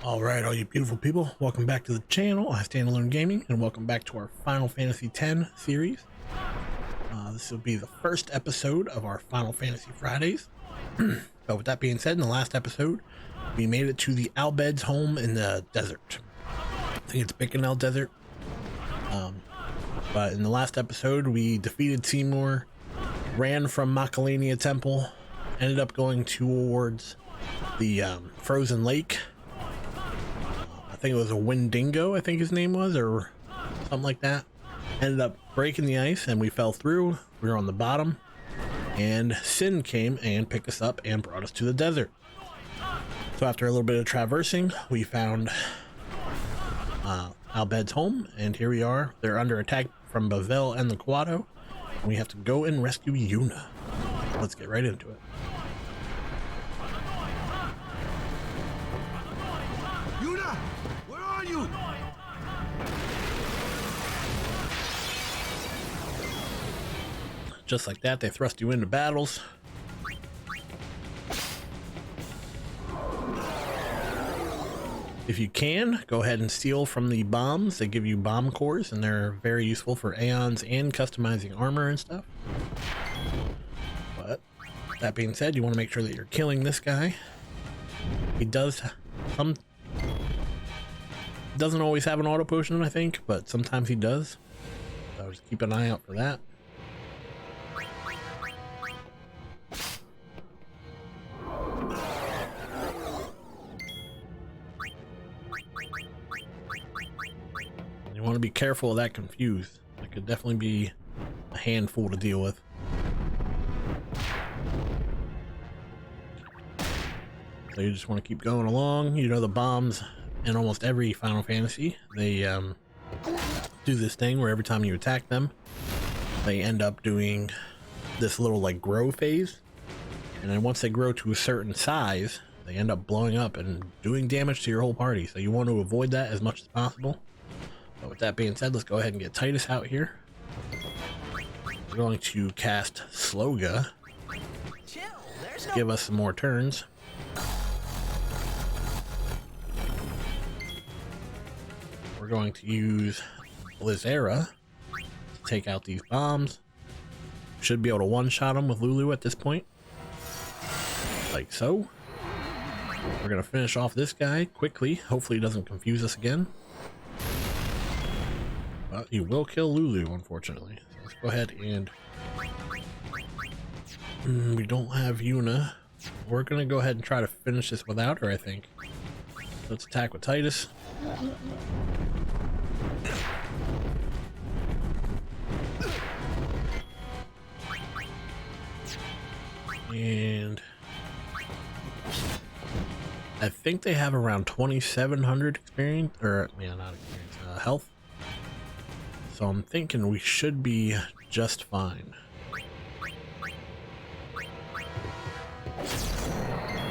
Alright, all you beautiful people, welcome back to the channel. I Stand Alone Gaming, and welcome back to our Final Fantasy X series. This will be the first episode of our Final Fantasy Fridays. But with that being said, in the last episode, we made it to the Albed's home in the desert. I think it's Bicanel Desert. But in the last episode, we defeated Seymour, ran from Macalania Temple, ended up going towards the frozen lake. I think it was a Wendigo, I think his name was, or something like that. Ended up breaking the ice and we fell through. We were on the bottom and Sin came and picked us up and brought us to the desert. So after a little bit of traversing, we found Albed's home, and here we are. They're under attack from Bavel and the Quado. And we have to go and rescue Yuna. Let's get right into it. Yuna, where are you? Just like that, they thrust you into battles. If you can, go ahead and steal from the bombs. They give you bomb cores, and they're very useful for Aeons and customizing armor and stuff. But that being said, you want to make sure that you're killing this guy. He doesn't always have an auto potion, I think, but sometimes he does. So just keep an eye out for that. You want to be careful of that confused. It could definitely be a handful to deal with. So you just want to keep going along. You know, the bombs in almost every Final Fantasy, they do this thing where every time you attack them, they end up doing this little like grow phase. And then once they grow to a certain size, they end up blowing up and doing damage to your whole party. So you want to avoid that as much as possible. But with that being said, let's go ahead and get Titus out here. We're going to cast Sloga. Give us some more turns. We're going to use Blizzera to take out these bombs. Should be able to one-shot them with Lulu at this point. Like so. We're going to finish off this guy quickly. Hopefully he doesn't confuse us again. But he will kill Lulu, unfortunately. So let's go ahead and... we don't have Yuna. We're going to go ahead and try to finish this without her, I think. Let's attack with Titus. And... I think they have around 2,700 experience, or, yeah, not experience, health. So I'm thinking we should be just fine.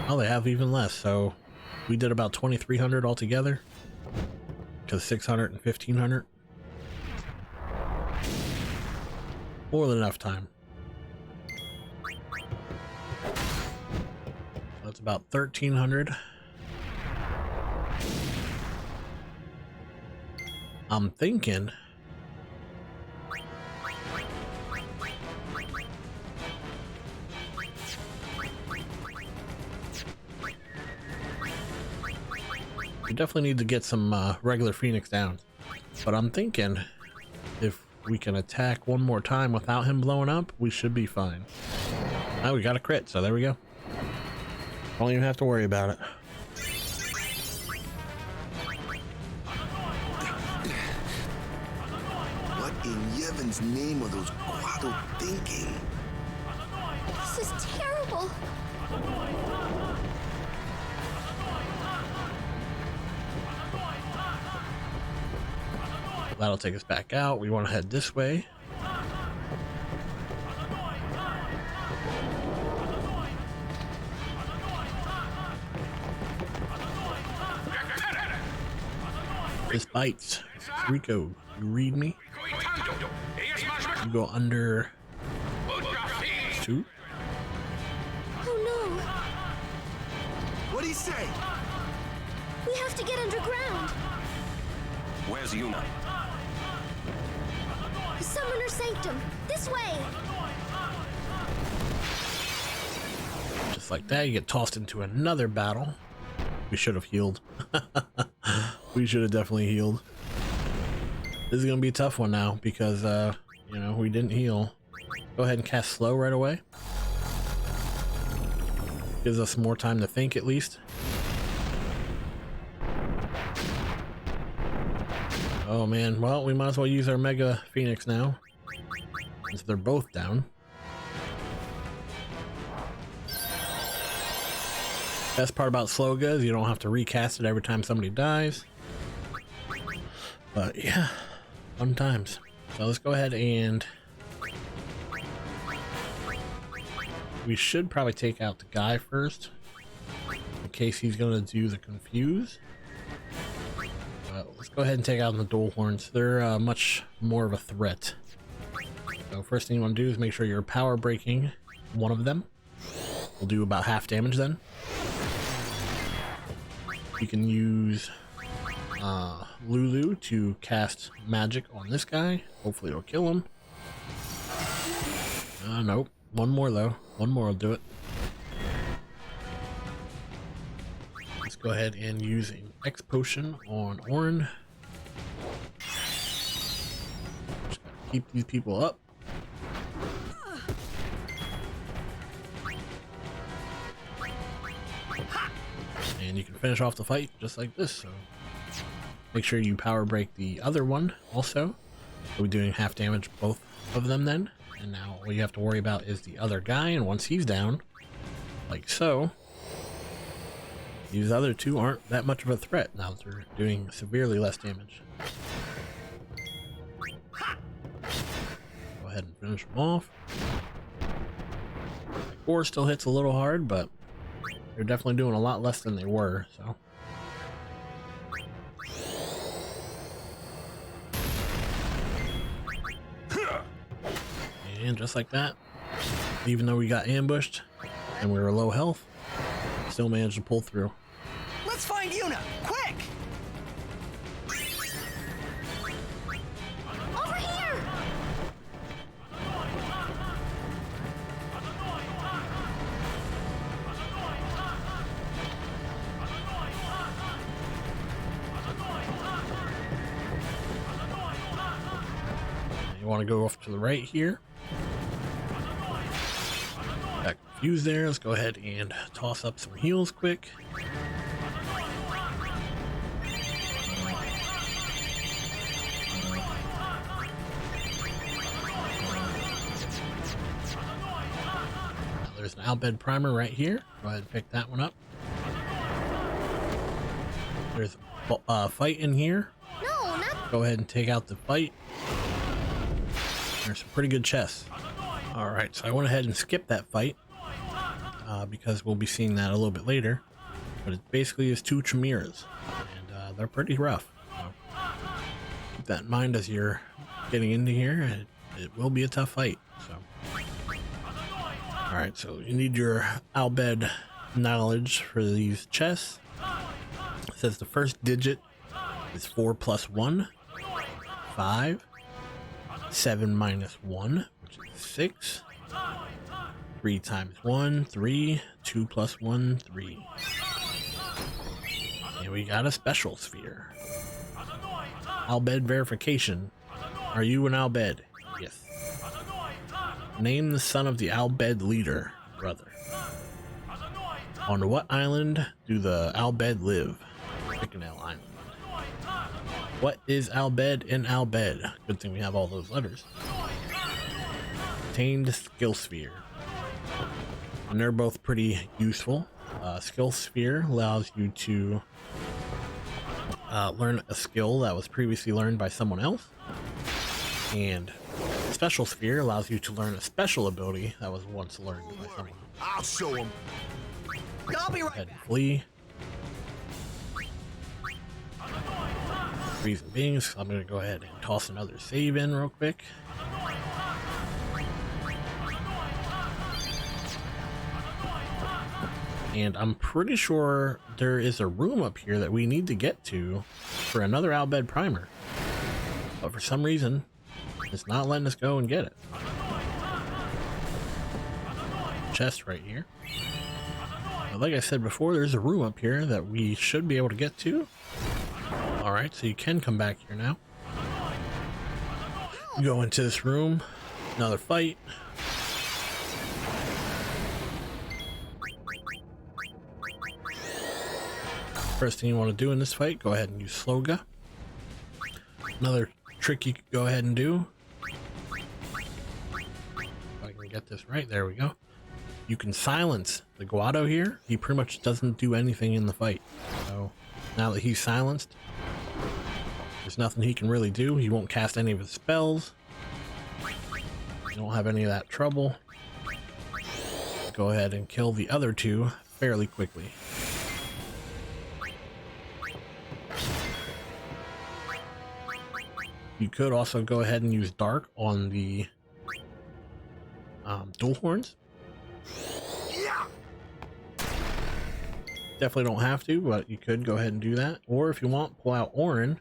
Oh, they have even less, so we did about 2,300 altogether. Because 600 and 1,500. More than enough time. So that's about 1,300. I'm thinking... we definitely need to get some regular Phoenix down, but I'm thinking if we can attack one more time without him blowing up, we should be fine. Oh, we got a crit, so there we go. Don't even have to worry about it. What in Yevon's name are those Quado thinking? This is terrible. That'll take us back out. We want to head this way. This bites. Rico, you read me? You go under 2. Oh no. What'd he say? We have to get Where's Yuna? Summoner Sanctum, this way! Just like that, you get tossed into another battle. We should have healed. We should have definitely healed. This is gonna be a tough one now because you know, we didn't heal. Go ahead and cast slow right away. Gives us more time to think at least. Oh man, well, we might as well use our Mega Phoenix now, since they're both down. Best part about Sloga is you don't have to recast it every time somebody dies. But yeah, fun times. So let's go ahead and... we should probably take out the guy first, in case he's gonna do the confuse. Let's go ahead and take out the dual horns. They're much more of a threat. So first thing you want to do is make sure you're power breaking one of them. We'll do about half damage then. You can use Lulu to cast magic on this guy. Hopefully it'll kill him. Nope. One more though. One more will do it. Let's go ahead and use an X potion on Orin. Just gotta keep these people up. And you can finish off the fight just like this. So make sure you power break the other one also. We'll be doing half damage both of them then. And now all you have to worry about is the other guy, and once he's down, like so, these other two aren't that much of a threat now. They're doing severely less damage. Go ahead and finish them off. Core still hits a little hard, but they're definitely doing a lot less than they were, so. And just like that, even though we got ambushed and we were low health, still managed to pull through. Let's find Yuna, quick! Over here! You want to go off to the right here. Got confused there. Let's go ahead and toss up some heals quick. Now there's an Albed primer right here. Go ahead and pick that one up. There's a fight in here. No, not... Go ahead and take out the fight. There's some pretty good chests. Alright, so I went ahead and skipped that fight because we'll be seeing that a little bit later. But it basically is two Chimeras, and they're pretty rough. So keep that in mind as you're getting into here. It will be a tough fight. So, alright, so you need your Albed knowledge for these chests. It says the first digit is 4 plus 1, 5. 7 minus 1, which is 6. 3 times 1, 3. 2 plus 1, 3. And we got a special sphere. Albed verification. Are you an Albed? Yes. Name the son of the Albed leader, brother. On what island do the Albed live? Frickin' Island. What is Albed in Albed? Good thing we have all those letters. Obtained skill sphere. And they're both pretty useful. Skill sphere allows you to learn a skill that was previously learned by someone else. And special sphere allows you to learn a special ability that was once learned by someone else. I'll show him. I'll be Go right ahead back. and flee. Reason being, so I'm going to go ahead and toss another save in real quick. And I'm pretty sure there is a room up here that we need to get to for another Albed primer. But for some reason, it's not letting us go and get it. Chest right here. But like I said before, there's a room up here that we should be able to get to. Alright, so you can come back here now. Go into this room. Another fight. First thing you want to do in this fight, go ahead and use Sloga. Another trick you could go ahead and do. If I can get this right, there we go. You can silence the Guado here. He pretty much doesn't do anything in the fight. So now that he's silenced, there's nothing he can really do. He won't cast any of his spells. You don't have any of that trouble. Go ahead and kill the other two fairly quickly. You could also go ahead and use Dark on the dual horns. Definitely don't have to, but you could go ahead and do that. Or if you want, pull out Orin,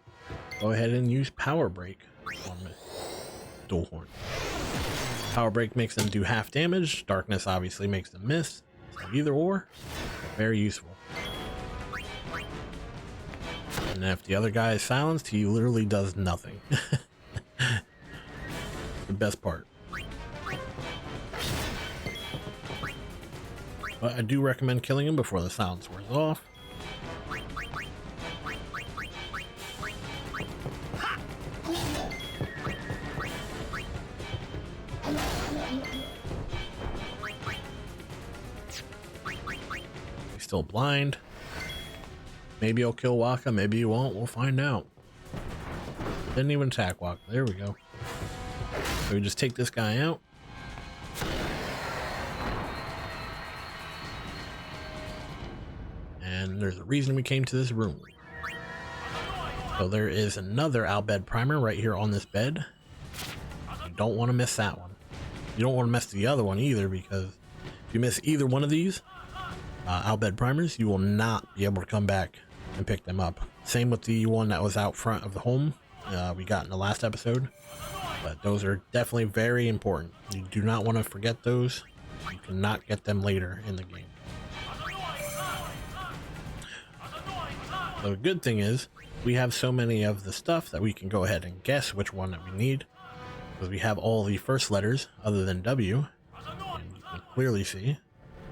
go ahead and use Power Break on the dual horn. Power Break makes them do half damage. Darkness obviously makes them miss. So either or, very useful. And if the other guy is silenced, he literally does nothing. The best part. But I do recommend killing him before the silence wears off. He's still blind. Maybe he'll kill Waka, maybe he won't. We'll find out. Didn't even attack Waka. There we go. So we just take this guy out. And there's a reason we came to this room. So there is another Albed primer right here on this bed. You don't want to miss that one. You don't want to miss the other one either, because if you miss either one of these Albed primers, you will not be able to come back and pick them up. Same with the one that was out front of the home we got in the last episode. But those are definitely very important. You do not want to forget those. You cannot get them later in the game. So the good thing is, we have so many of the stuff that we can go ahead and guess which one that we need. Because we have all the first letters other than W. And you can clearly see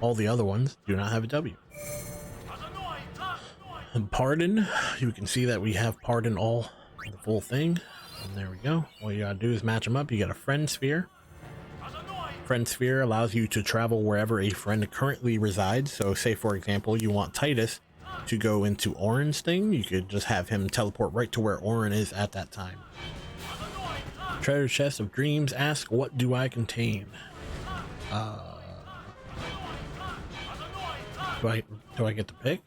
all the other ones do not have a W. And Pardon, you can see that we have Pardon all, the full thing. And there we go. All you gotta do is match them up. You get a Friend Sphere. Friend Sphere allows you to travel wherever a friend currently resides. So say for example, you want Titus to go into Orin's thing, you could just have him teleport right to where Orin is at that time. Treasure Chest of Dreams, ask what do I contain? Do I get to pick?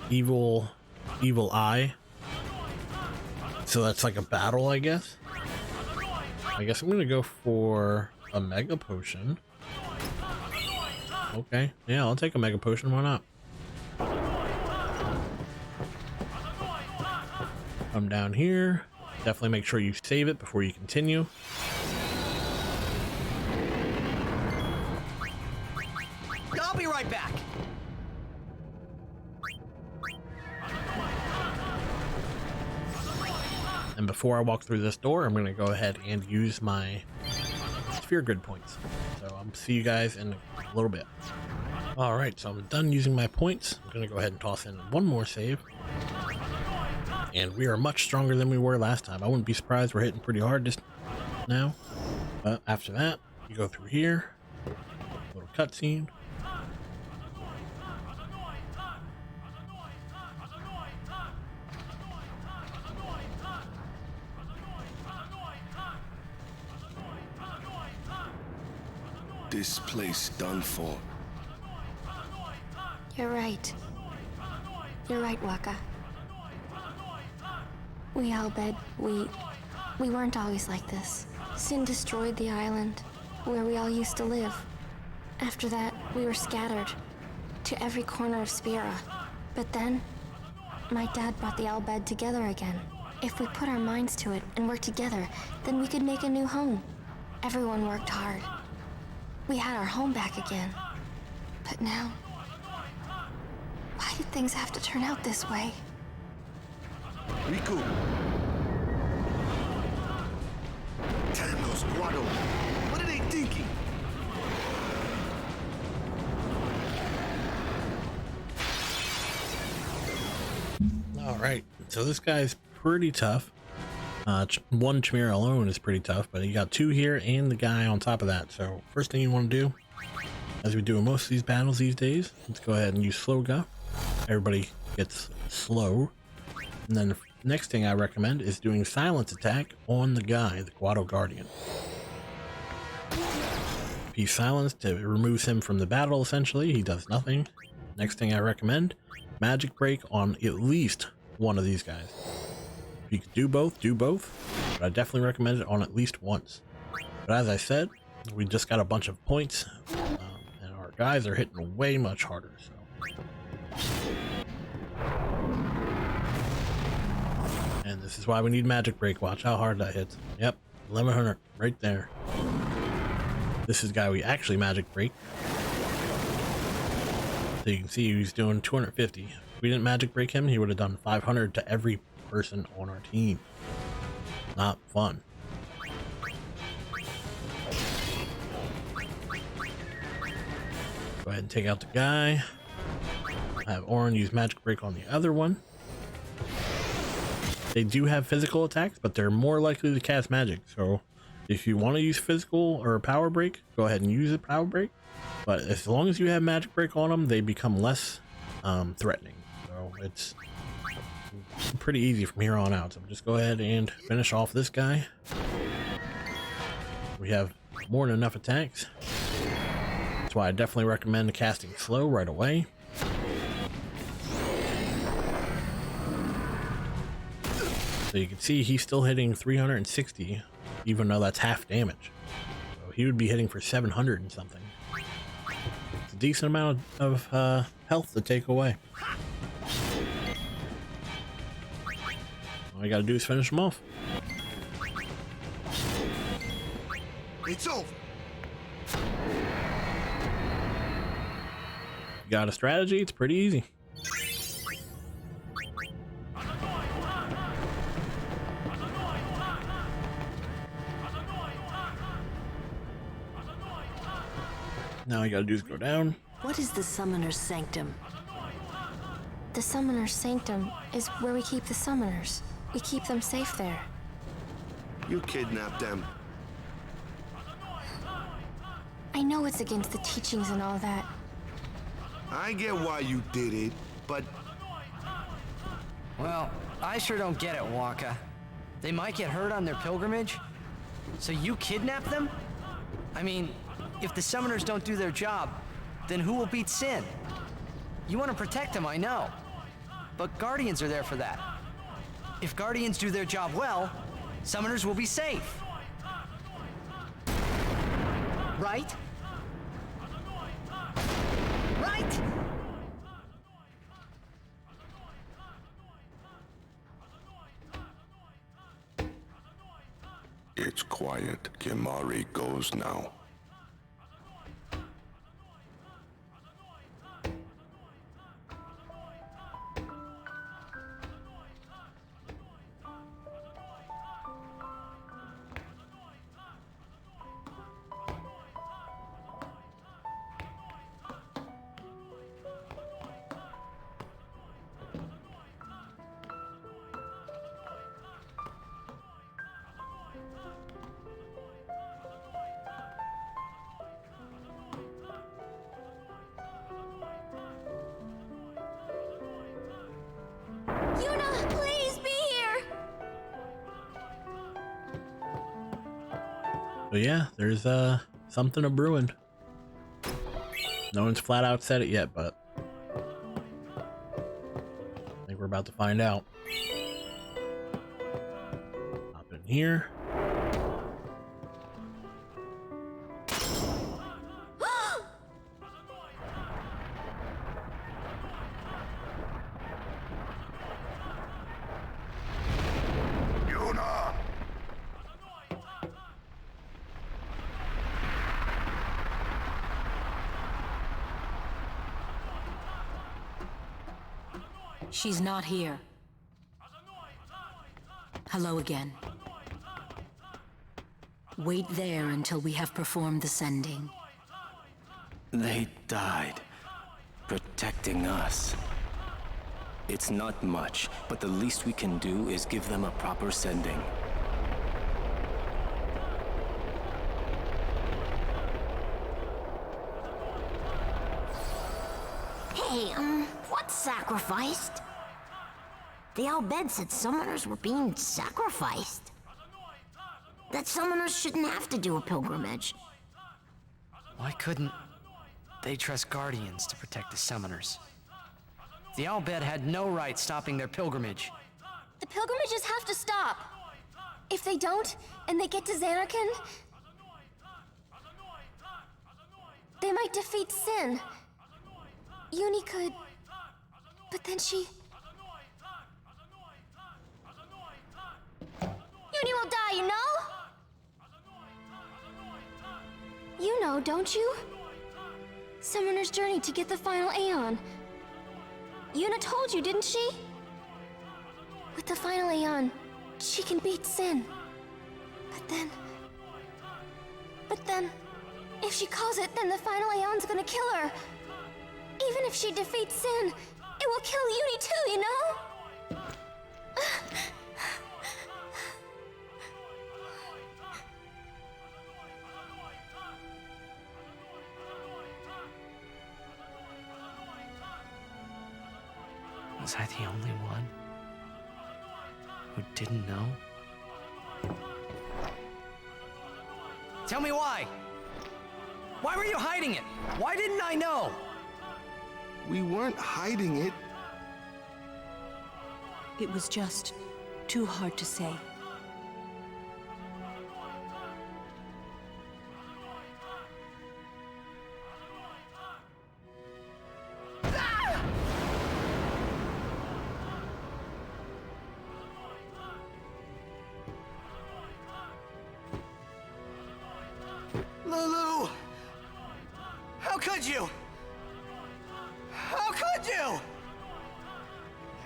Evil Eye. So that's like a battle, I guess. I guess I'm gonna go for a Mega Potion. Okay, yeah, I'll take a Mega Potion, why not? Come down here. Definitely make sure you save it before you continue. I'll be right back. And before I walk through this door, I'm going to go ahead and use my sphere grid points. So I'll see you guys in a little bit. Alright, so I'm done using my points. I'm going to go ahead and toss in one more save. And we are much stronger than we were last time. I wouldn't be surprised we're hitting pretty hard just now. But after that, you go through here. Little cutscene. This place done for. You're right. You're right, Waka. We Albed, we weren't always like this. Sin destroyed the island, where we all used to live. After that, we were scattered to every corner of Spira. But then, my dad brought the Al Bhed together again. If we put our minds to it and work together, then we could make a new home. Everyone worked hard. We had our home back again. But now, why did things have to turn out this way? Riku. Damn those Guado. What are they thinking? All right, so this guy's pretty tough. One Chimera alone is pretty tough, but you got two here and the guy on top of that. So first thing you want to do, as we do in most of these battles these days, let's go ahead and use slow go. Everybody gets slow. And then the next thing I recommend is doing silence attack on the guy, the Guado Guardian. If he's silenced, it removes him from the battle essentially. He does nothing. Next thing I recommend, magic break on at least one of these guys. If you could do both, do both. But I definitely recommend it on at least once. But as I said, we just got a bunch of points, and our guys are hitting way much harder. So, and this is why we need magic break. Watch how hard that hits. Yep, 1100 right there. This is the guy we actually magic break. So you can see he's doing 250. If we didn't magic break him, he would have done 500 to every person on our team. Not fun. Go ahead and take out the guy. I have Orin use magic break on the other one. They do have physical attacks, but they're more likely to cast magic. So if you want to use physical or power break, go ahead and use a power break. But as long as you have magic break on them, they become less threatening. So it's pretty easy from here on out. So just go ahead and finish off this guy. We have more than enough attacks. That's why I definitely recommend casting slow right away. So you can see he's still hitting 360, even though that's half damage. So he would be hitting for 700 and something. It's a decent amount of health to take away. All you gotta do is finish him off. It's over. You got a strategy? It's pretty easy. Now all you gotta do is go down. What is the Summoner's Sanctum? The Summoner's Sanctum is where we keep the summoners. We keep them safe there. You kidnapped them. I know it's against the teachings and all that. I get why you did it, but Well, I sure don't get it, Waka. They might get hurt on their pilgrimage. So you kidnap them? I mean, if the summoners don't do their job, then who will beat Sin? You want to protect them, I know. But Guardians are there for that. If Guardians do their job well, summoners will be safe. Right? Right? It's quiet. Kimari goes now. Yuna, please be here! So yeah, there's something a brewing. No one's flat out said it yet, but I think we're about to find out. Hop in here. She's not here. Hello again. Wait there until we have performed the sending. They died, protecting us. It's not much, but the least we can do is give them a proper sending. Hey, what's sacrificed? The Al-Bed said summoners were being sacrificed. That summoners shouldn't have to do a pilgrimage. Why couldn't they trust guardians to protect the summoners? The Al-Bed had no right stopping their pilgrimage. The pilgrimages have to stop. If they don't, and they get to Xanarkand, they might defeat Sin. Uni could... But then she... Uni will die, you know? You know, don't you? Summoner's journey to get the final Aeon. Yuna told you, didn't she? With the final Aeon, she can beat Sin. But then, if she calls it, then the final Aeon's gonna kill her. Even if she defeats Sin, it will kill Uni too, you know? Was I the only one who didn't know? Tell me why! Why were you hiding it? Why didn't I know? We weren't hiding it. It was just too hard to say. Lulu! How could you? How could you?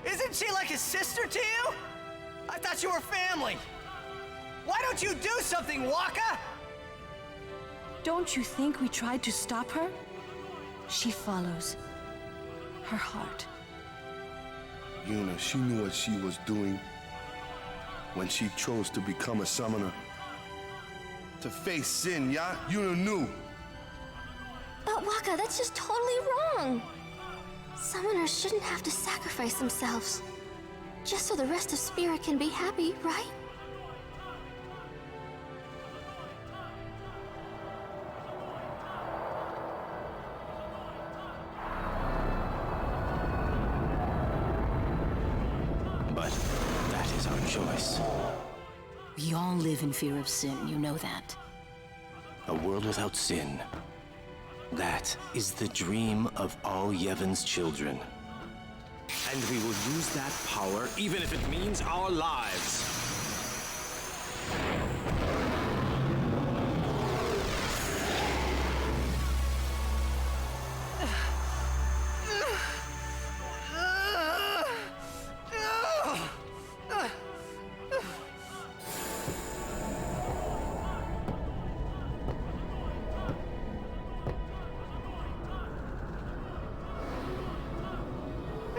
Isn't she like a sister to you? I thought you were family. Why don't you do something, Waka? Don't you think we tried to stop her? She follows her heart. Yuna, she knew what she was doing when she chose to become a summoner. To face Sin, yeah? Yuna knew. But Waka, that's just totally wrong. Summoners shouldn't have to sacrifice themselves. Just so the rest of Spirit can be happy, right? But that is our choice. We all live in fear of Sin, you know that. A world without sin. That is the dream of all Yevon's children. And we will use that power even if it means our lives.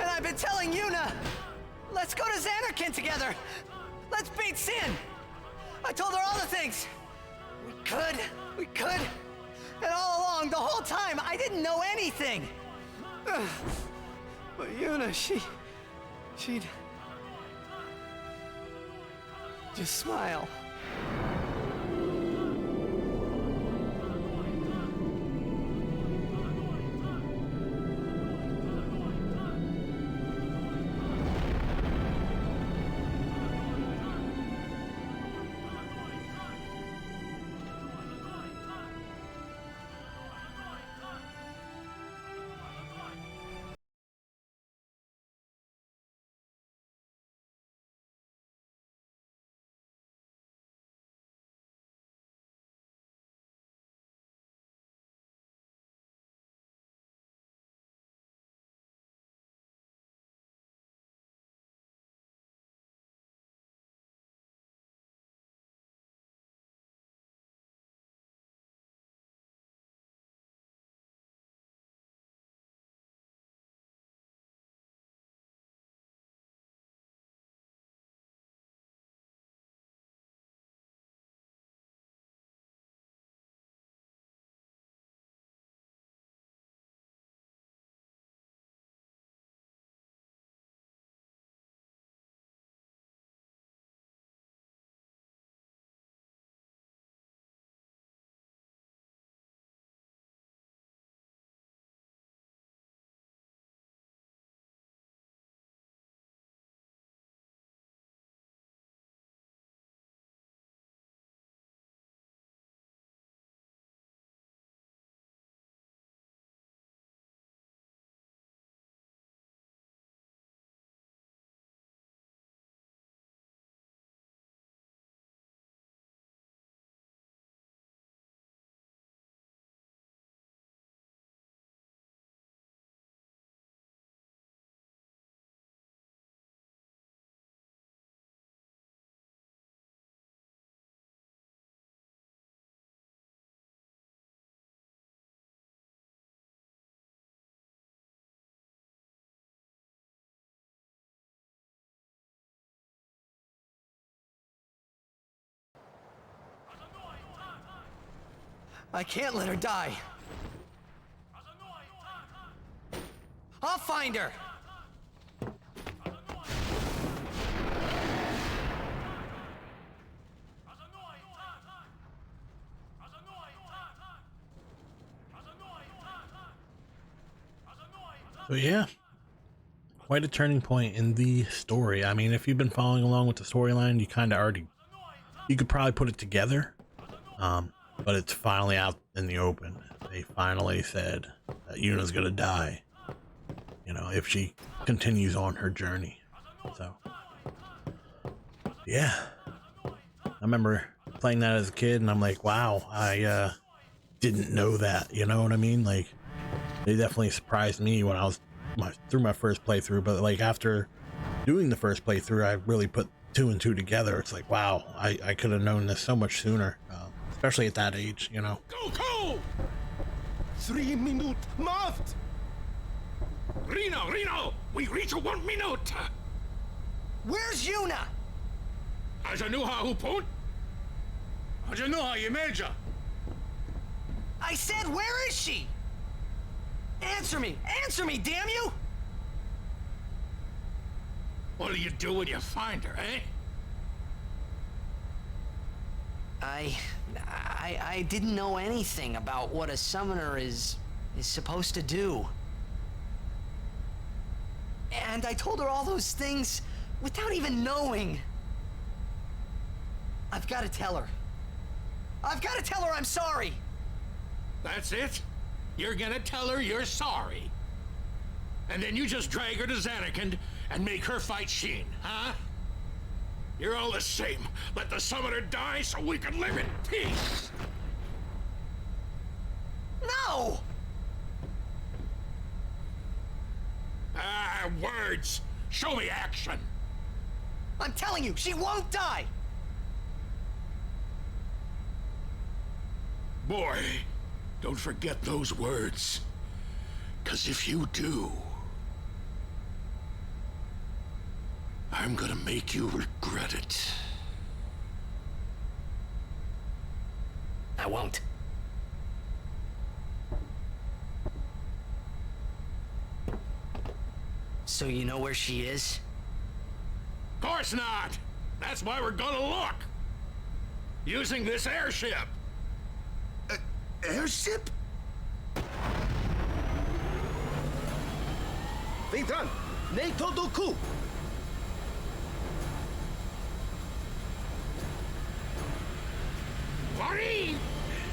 I've been telling Yuna! Let's go to Xanarkand together! Let's beat Sin! I told her all the things! We could! And all along, the whole time, I didn't know anything! But Yuna, she'd just smile. I can't let her die. I'll find her! So yeah, quite a turning point in the story. I mean, if you've been following along with the storyline, you kind of already, you could probably put it together, but it's finally out in the open. They finally said that Yuna's gonna die, you know, if she continues on her journey. So yeah, I remember playing that as a kid and I'm like, wow, I didn't know that, you know what I mean? Like, they definitely surprised me when I was through my first playthrough, but like after doing the first playthrough, I really put 2 and 2 together. It's like, wow, I could have known this so much sooner, especially at that age, you know. Go! 3 minute marked! Reno! We reach 1 minute! Where's Yuna? Ajanuha hupun? Ajanuha Yemeja! I said, where is she? Answer me, damn you! What'll you do when you find her, eh? I didn't know anything about what a summoner is supposed to do. And I told her all those things without even knowing. I've got to tell her. I've got to tell her I'm sorry. That's it? You're gonna tell her you're sorry. And then you just drag her to Zanarkand and make her fight Sheen, huh? You're all the same. Let the summoner die so we can live in peace. No! Ah, words. Show me action. I'm telling you, she won't die! Boy, don't forget those words. 'Cause if you do, I'm gonna make you regret it. I won't. So you know where she is? Of course not! That's why we're gonna look! Using this airship! Airship? Vitran, nei todo ku. Marie!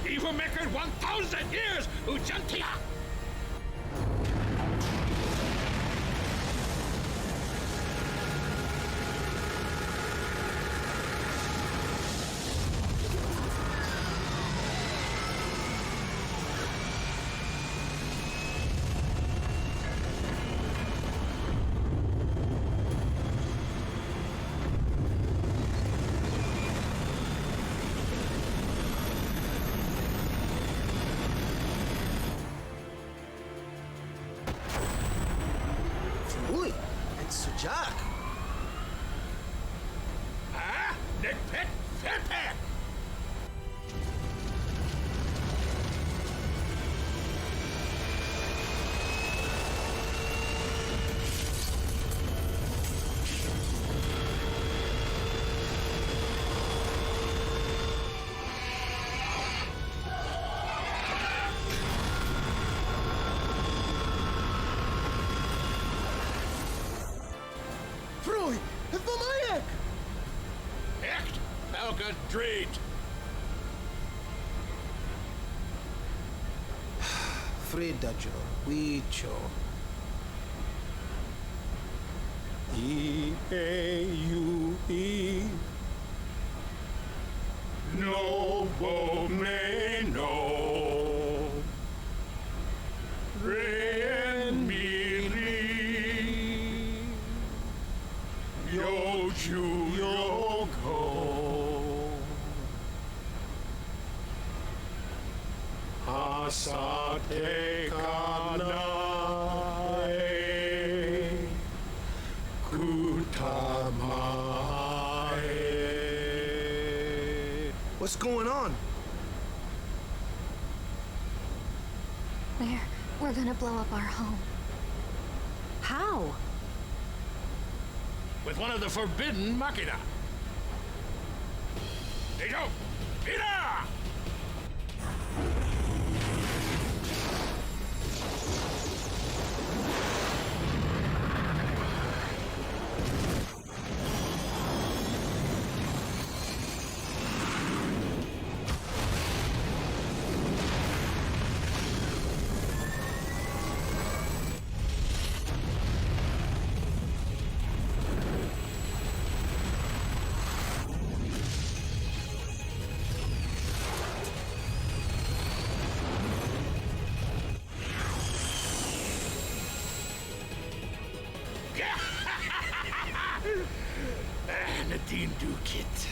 Even make it 1,000 years, Ujantia! Uy, and Sujak. Ah? Nick Pick? Pick! Freud, het van mij ek. Echt? Elke dreet! Fredajo, Wicho. E-A-U-E. No Bomeno. Ren Miri. Yoju Yoko. Asate Kanae. Kutamae. What's going on? swear we're gonna blow up our home. How? With one of the forbidden machina. There you go. Mira! Nadine Dukit.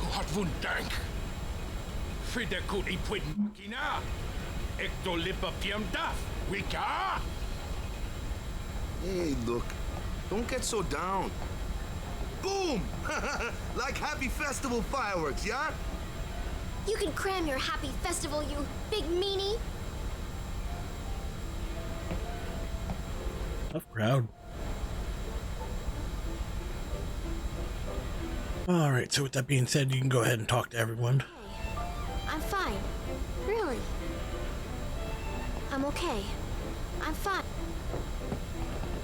Wat wundank. Frida goodie puin machina. Ectolippa piemdaf. Wika. Hey, look. Don't get so down. Boom! Like happy festival fireworks, yeah? You can cram your happy festival, you big meanie. Tough crowd. Alright, so with that being said, you can go ahead and talk to everyone. I'm fine. Really. I'm okay. I'm fine.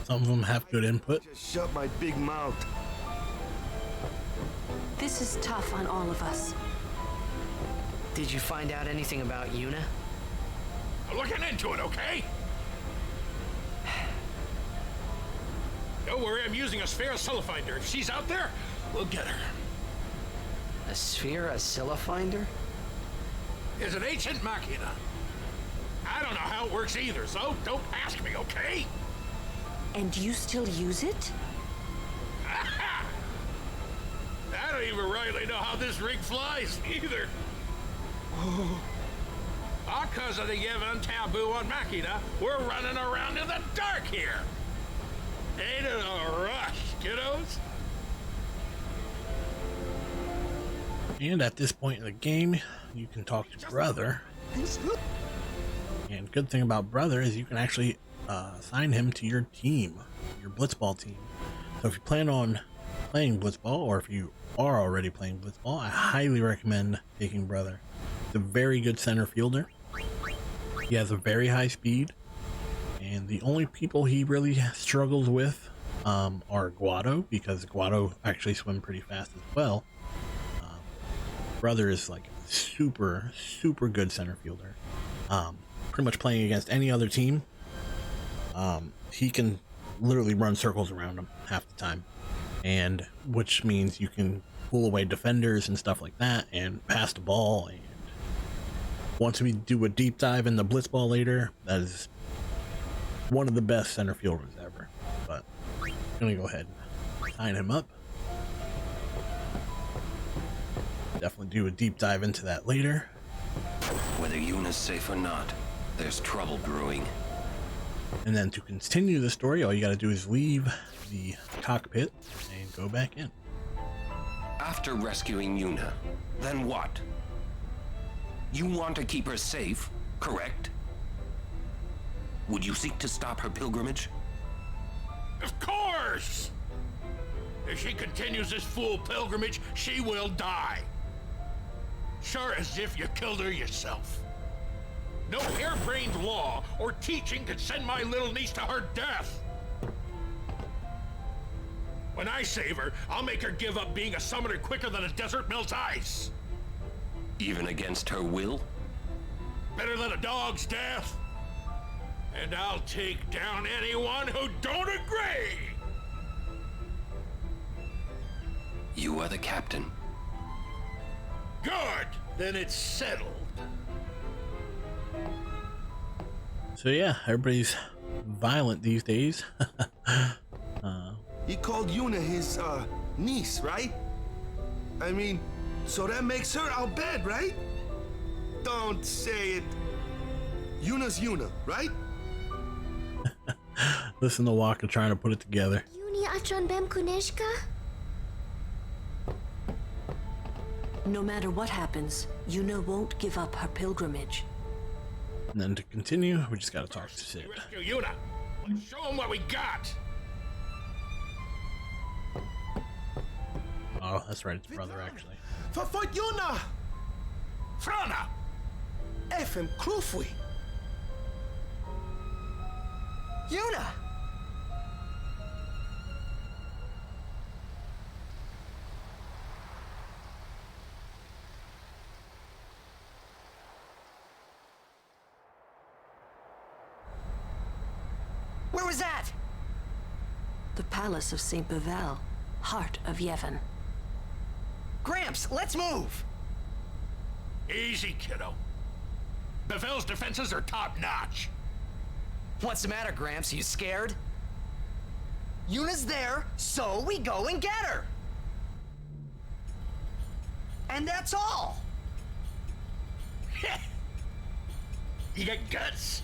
Some of them have good input. Just shut my big mouth. This is tough on all of us. Did you find out anything about Yuna? I'm looking into it, okay? Don't worry, I'm using a sphere finder. If she's out there, we'll get her. A sphere, a finder? It's an ancient machina. I don't know how it works either, so don't ask me, okay? And you still use it? Aha! I don't even rightly know how this rig flies either. Because of the Yevon taboo on machina, we're running around in the dark here. Ain't it a rush, kiddos? And at this point in the game, you can talk to Brother. And good thing about Brother is you can actually assign him to your team, your blitzball team. So if you plan on playing blitzball, or if you are already playing blitzball, I highly recommend taking Brother. He's a very good center fielder. He has a very high speed, and the only people he really struggles with are Guado, because Guado actually swim pretty fast as well. Brother is like super good center fielder. Pretty much playing against any other team, he can literally run circles around him half the time, and which means you can pull away defenders and stuff like that and pass the ball. And once we do a deep dive in the blitzball later, that is one of the best center fielders ever. But I'm gonna go ahead and sign him up. Definitely do a deep dive into that later. Whether Yuna's safe or not, there's trouble brewing. And then to continue the story, all you gotta do is leave the cockpit and go back in. After rescuing Yuna, then what? You want to keep her safe, correct? Would you seek to stop her pilgrimage? Of course! If she continues this fool pilgrimage, she will die. Sure as if you killed her yourself. No harebrained law or teaching could send my little niece to her death. When I save her, I'll make her give up being a summoner quicker than a desert melts ice. Even against her will? Better than a dog's death. And I'll take down anyone who don't agree. You are the captain. Good, then it's settled. So yeah, everybody's violent these days. He called Yuna his, niece, right? I mean, so that makes her Al Bhed, right? Don't say it. Yuna's Yuna, right? Listen to Waka trying to put it together. Yuni Achon Bem Kuneshka? No matter what happens, Yuna won't give up her pilgrimage. And then to continue, we just gotta talk to Sid. Rescue Yuna. Let's show him what we got. Oh, that's right, it's brother actually. Verfolgt Yuna! Frana! FM Krufwi! Yuna! Where was that? The palace of St. Bevel, heart of Yevon. Gramps, let's move! Easy, kiddo. Bevel's defenses are top-notch. What's the matter, Gramps? You scared? Yuna's there, so we go and get her! And that's all! You got guts?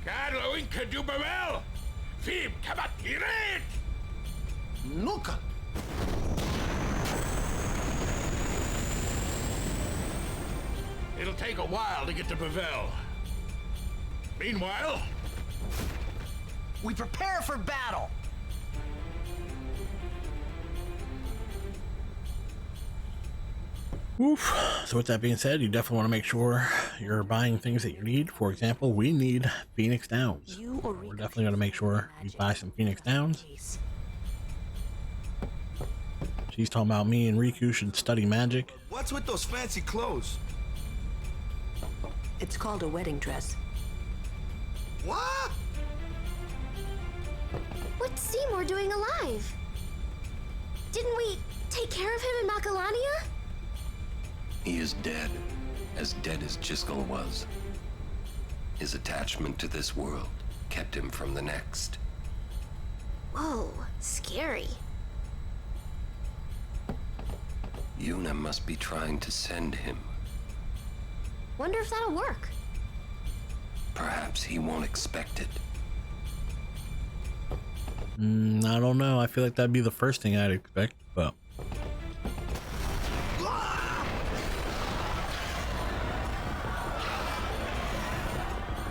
Carlo Inca du Bevel! Fib kabatiret! Nunca! It'll take a while to get to Bevel. Meanwhile, we prepare for battle! Oof. So with that being said, you definitely want to make sure you're buying things that you need. For example, we need Phoenix Downs. We're definitely going to make sure we buy some Phoenix Downs. She's talking about me and Riku should study magic. What's with those fancy clothes? It's called a wedding dress. What? What's Seymour doing alive? Didn't we take care of him in Macalania? He is dead as Jiskel was. His attachment to this world kept him from the next. Whoa, scary. Yuna must be trying to send him. Wonder if that'll work. Perhaps he won't expect it. I don't know. I feel like that'd be the first thing I'd expect, but...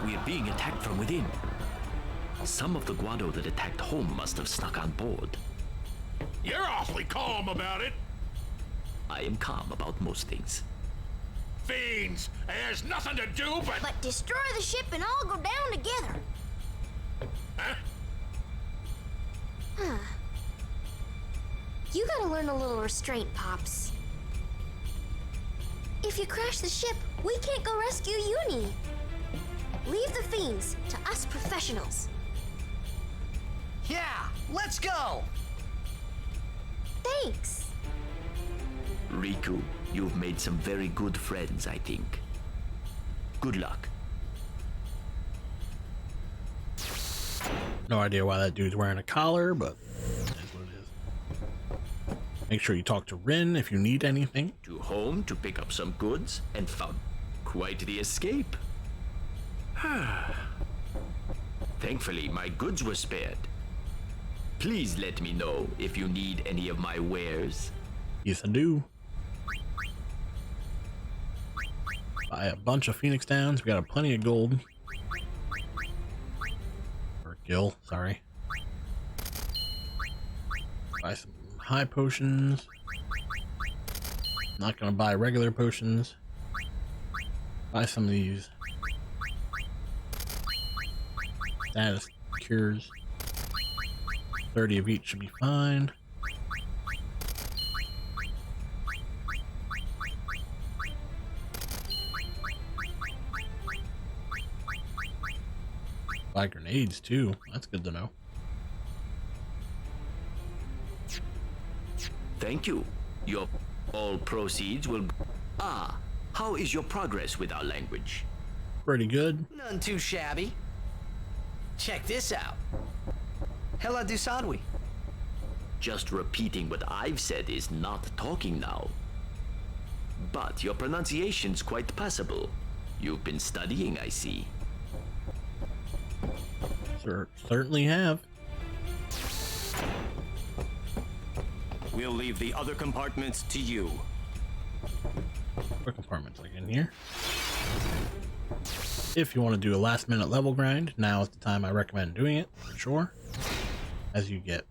We are being attacked from within. Some of the Guado that attacked home must have snuck on board. you're awfully calm about it. I am calm about most things. Fiends, there's nothing to do but... But destroy the ship and all go down together. Huh? Huh. You gotta learn a little restraint, Pops. If you crash the ship, we can't go rescue Uni. Leave the fiends to us professionals. Yeah, let's go! Thanks. Riku, you've made some very good friends, I think. Good luck. No idea why that dude's wearing a collar, but that's what it is. Make sure you talk to Rin if you need anything. To home to pick up some goods and found quite the escape. Thankfully, my goods were spared. Please let me know if you need any of my wares. Yes, I do. Buy a bunch of Phoenix Downs. We got plenty of gold. Or gil, sorry. Buy some high potions. Not gonna buy regular potions. Buy some of these. Status cures. 30 of each should be fine. Buy grenades too. That's good to know. Thank you. Your all proceeds will... Ah, how is your progress with our language? Pretty good. None too shabby. Check this out. Hela du Sadwi. Just repeating what I've said is not talking now. But your pronunciation's quite passable. You've been studying, I see. Certainly have. We'll leave the other compartments to you. What compartments, like in here? If you want to do a last minute level grind, now is the time I recommend doing it, for sure. As you get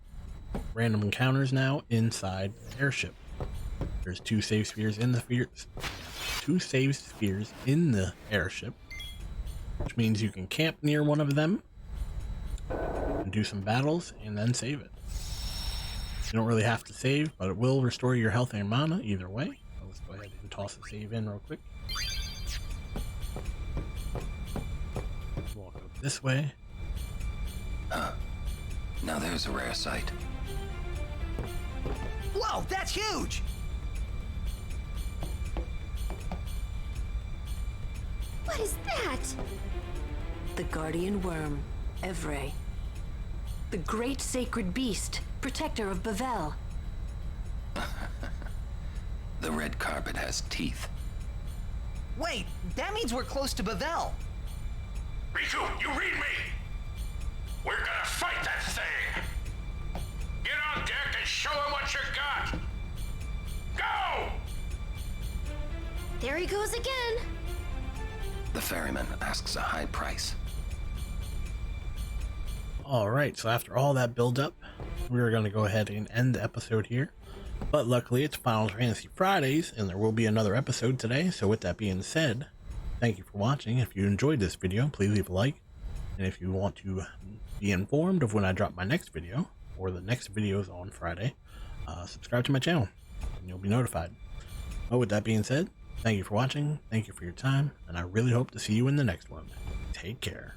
random encounters now inside the airship. There's two save spheres in the airship, which means you can camp near one of them and do some battles and then save it. You don't really have to save, but it will restore your health and mana either way. So let's go ahead and toss the save in real quick. Walk up this way. Now there's a rare sight. Whoa, that's huge! What is that? The guardian worm, Evray. The great sacred beast, protector of Bavel. The red carpet has teeth. Wait, that means we're close to Bavel. Riku, you read me! We're gonna fight that thing! Get on deck and show him what you got! Go! There he goes again. The ferryman asks a high price. Alright, so after all that build up, we're going to go ahead and end the episode here. But luckily it's Final Fantasy Fridays, and there will be another episode today. So with that being said, thank you for watching. If you enjoyed this video, please leave a like. And if you want to be informed of when I drop my next video, or the next videos on Friday, subscribe to my channel, and you'll be notified. But with that being said, thank you for watching, thank you for your time, and I really hope to see you in the next one. Take care.